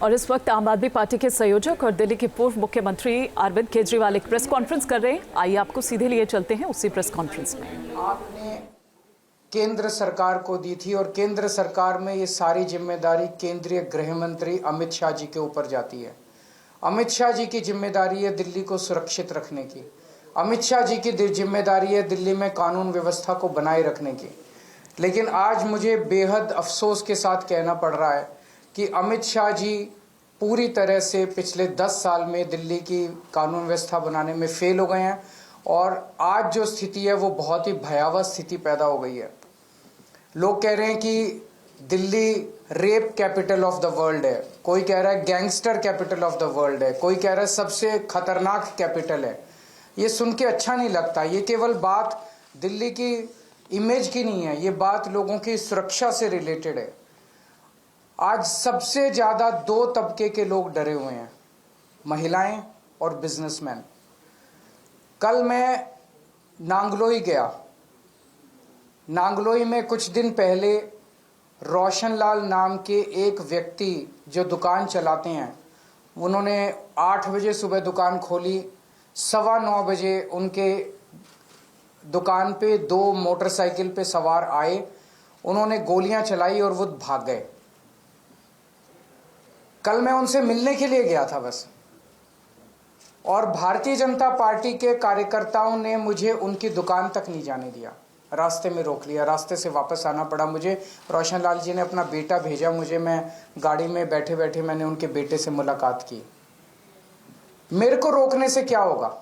और इस वक्त आम आदमी पार्टी के संयोजक और दिल्ली के पूर्व मुख्यमंत्री अरविंद केजरीवाल एक प्रेस कॉन्फ्रेंस कर रहे हैं। आइए आपको सीधे लिए चलते हैं उसी प्रेस कॉन्फ्रेंस में। आपने केंद्र सरकार को दी थी और केंद्र सरकार में ये सारी जिम्मेदारी केंद्रीय गृह मंत्री अमित शाह जी के ऊपर जाती है। अमित शाह जी की जिम्मेदारी है दिल्ली को सुरक्षित रखने की। अमित शाह जी की जिम्मेदारी है दिल्ली में कानून व्यवस्था को बनाए रखने की। लेकिन आज मुझे बेहद अफसोस के साथ कहना पड़ रहा है कि अमित शाह जी पूरी तरह से पिछले 10 साल में दिल्ली की कानून व्यवस्था बनाने में फेल हो गए हैं और आज जो स्थिति है वो बहुत ही भयावह स्थिति पैदा हो गई है। लोग कह रहे हैं कि Delhi rape capital of the world है, कोई कह रहा है gangster capital of the world है, कोई कह रहा है सबसे खतरनाक कैपिटल है। ये सुन के अच्छा नहीं लगता। ये केवल बात दिल्ली की इमेज की नहीं है, ये बात लोगों की सुरक्षा से रिलेटेड है। आज सबसे ज्यादा 2 तबके के लोग डरे हुए हैं, महिलाएं और बिजनेसमैन। कल मैं नांगलोई गया। नांगलोई में कुछ दिन पहले रोशनलाल नाम के एक व्यक्ति जो दुकान चलाते हैं, उन्होंने 8 बजे सुबह दुकान खोली। 9:15 बजे उनके दुकान पे 2 मोटरसाइकिल पे सवार आए, उन्होंने गोलियां चलाई और वो भाग गए। कल मैं उनसे मिलने के लिए गया था बस, और भारतीय जनता पार्टी के कार्यकर्ताओं ने मुझे उनकी दुकान तक नहीं जाने दिया, रास्ते में रोक लिया। रास्ते से वापस आना पड़ा मुझे। रोशनलाल जी ने अपना बेटा भेजा मुझे, मैं गाड़ी में बैठे बैठे मैंने उनके बेटे से मुलाकात की। मेरे को रोकने से क्या होगा?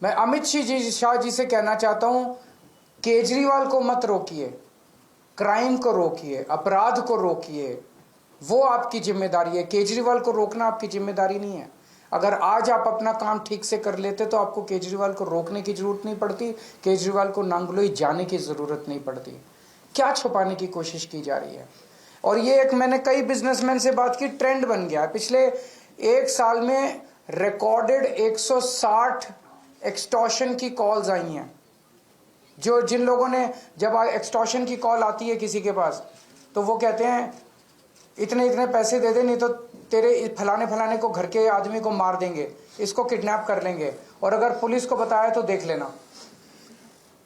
मैं अमित शाह जी से कहना चाहता हूं, केजरीवाल को मत रोकिए, क्राइम को रोकिए, अपराध को रोकिए, वो आपकी जिम्मेदारी है। केजरीवाल को रोकना आपकी जिम्मेदारी नहीं है। अगर आज आप अपना काम ठीक से कर लेते तो आपको केजरीवाल को रोकने की जरूरत नहीं पड़ती, केजरीवाल को नांगलोई जाने की जरूरत नहीं पड़ती। क्या छुपाने की कोशिश की जा रही है? और ये एक, मैंने कई बिजनेसमैन से बात की, ट्रेंड बन गया है। पिछले 1 साल में रिकॉर्डेड 160 एक्सटॉर्शन की कॉल्स आई हैं। जिन लोगों ने, जब एक्सटॉर्शन की कॉल आती है किसी के पास, तो वो कहते हैं इतने इतने पैसे दे दे, नहीं तो तेरे फलाने फलाने को, घर के आदमी को मार देंगे, इसको किडनैप कर लेंगे, और अगर पुलिस को बताया तो देख लेना।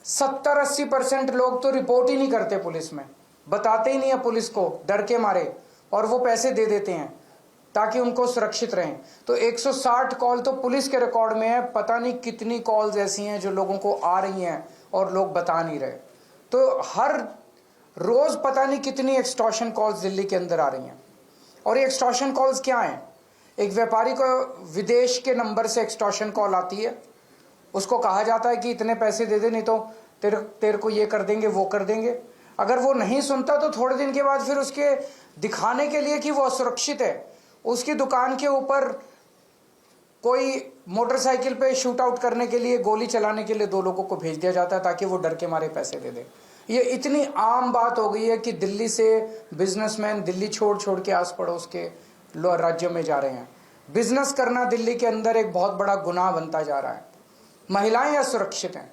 70-80% लोग तो रिपोर्ट ही नहीं करते पुलिस में, बताते ही नहीं है पुलिस को, डर के मारे, और वो पैसे दे देते हैं ताकि उनको सुरक्षित रहें। तो 160 कॉल तो पुलिस के रिकॉर्ड में है। पता नहीं कितनी कॉल्स ऐसी हैं जो लोगों को आ रही हैं और लोग बता नहीं रहे। तो हर रोज पता नहीं कितनी एक्सटॉर्शन कॉल्स दिल्ली के अंदर आ रही हैं। और ये एक्सटॉर्शन कॉल्स क्या हैं? एक व्यापारी को विदेश के नंबर से एक्सटॉर्शन कॉल आती है, उसको कहा जाता है कि इतने पैसे दे दे, नहीं तो तेरे को ये कर देंगे, वो कर देंगे। अगर वो नहीं सुनता तो थोड़े दिन के बाद फिर उसके दिखाने के लिए कि वो असुरक्षित है, उसकी दुकान के ऊपर कोई मोटरसाइकिल पे शूट आउट करने के लिए, गोली चलाने के लिए 2 लोगों को भेज दिया जाता है ताकि वो डर के मारे पैसे दे दे। ये इतनी आम बात हो गई है कि दिल्ली से बिजनेसमैन दिल्ली छोड़ के आस पड़ोस के राज्यों में जा रहे हैं। बिजनेस करना दिल्ली के अंदर एक बहुत बड़ा गुनाह बनता जा रहा है। महिलाएं असुरक्षित हैं।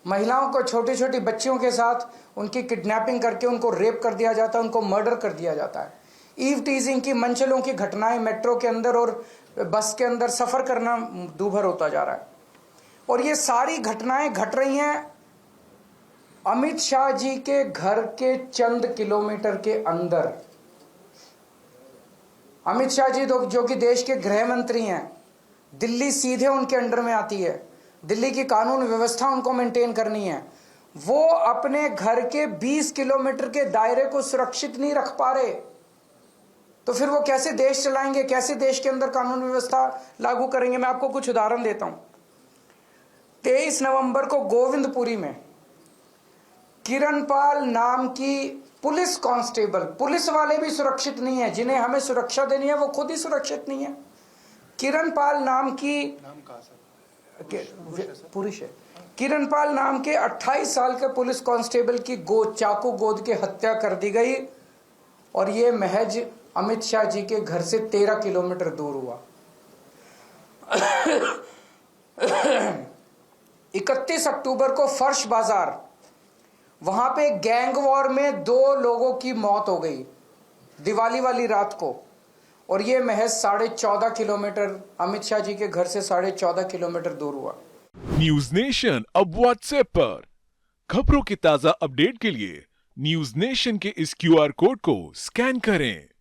महिलाओं को, छोटी छोटी बच्चियों के साथ उनकी किडनैपिंग करके उनको रेप कर दिया जाता है, उनको मर्डर कर दिया जाता है। ईव टीजिंग की, मनचलों की घटनाएं मेट्रो के अंदर और बस के अंदर सफर करना दूभर होता जा रहा है। और ये सारी घटनाएं घट रही हैं अमित शाह जी के घर के चंद किलोमीटर के अंदर। अमित शाह जी जो कि देश के गृह मंत्री हैं, दिल्ली सीधे उनके अंडर में आती है। दिल्ली की कानून व्यवस्था उनको मेंटेन करनी है। वो अपने घर के 20 किलोमीटर के दायरे को सुरक्षित नहीं रख पा रहे, तो फिर वो कैसे देश चलाएंगे, कैसे देश के अंदर कानून व्यवस्था लागू करेंगे? मैं आपको कुछ उदाहरण देता हूं। 23 नवंबर को गोविंदपुरी में किरणपाल नाम की पुलिस कांस्टेबल, पुलिस वाले भी सुरक्षित नहीं है, जिन्हें हमें सुरक्षा देनी है वो खुद ही सुरक्षित नहीं है। किरणपाल नाम की, पुरुष है, किरणपाल नाम के 28 साल के पुलिस कांस्टेबल की चाकू गोद के हत्या कर दी गई, और ये महज अमित शाह जी के घर से 13 किलोमीटर दूर हुआ। 31 अक्टूबर को फर्श बाजार, वहां पे गैंग वॉर में 2 लोगों की मौत हो गई दिवाली वाली रात को। और ये महज 14.5 किलोमीटर अमित शाह जी के घर से 14.5 किलोमीटर दूर हुआ। न्यूज नेशन अब व्हाट्सएप पर खबरों के ताजा अपडेट के लिए न्यूज नेशन के इस क्यूआर कोड को स्कैन करें।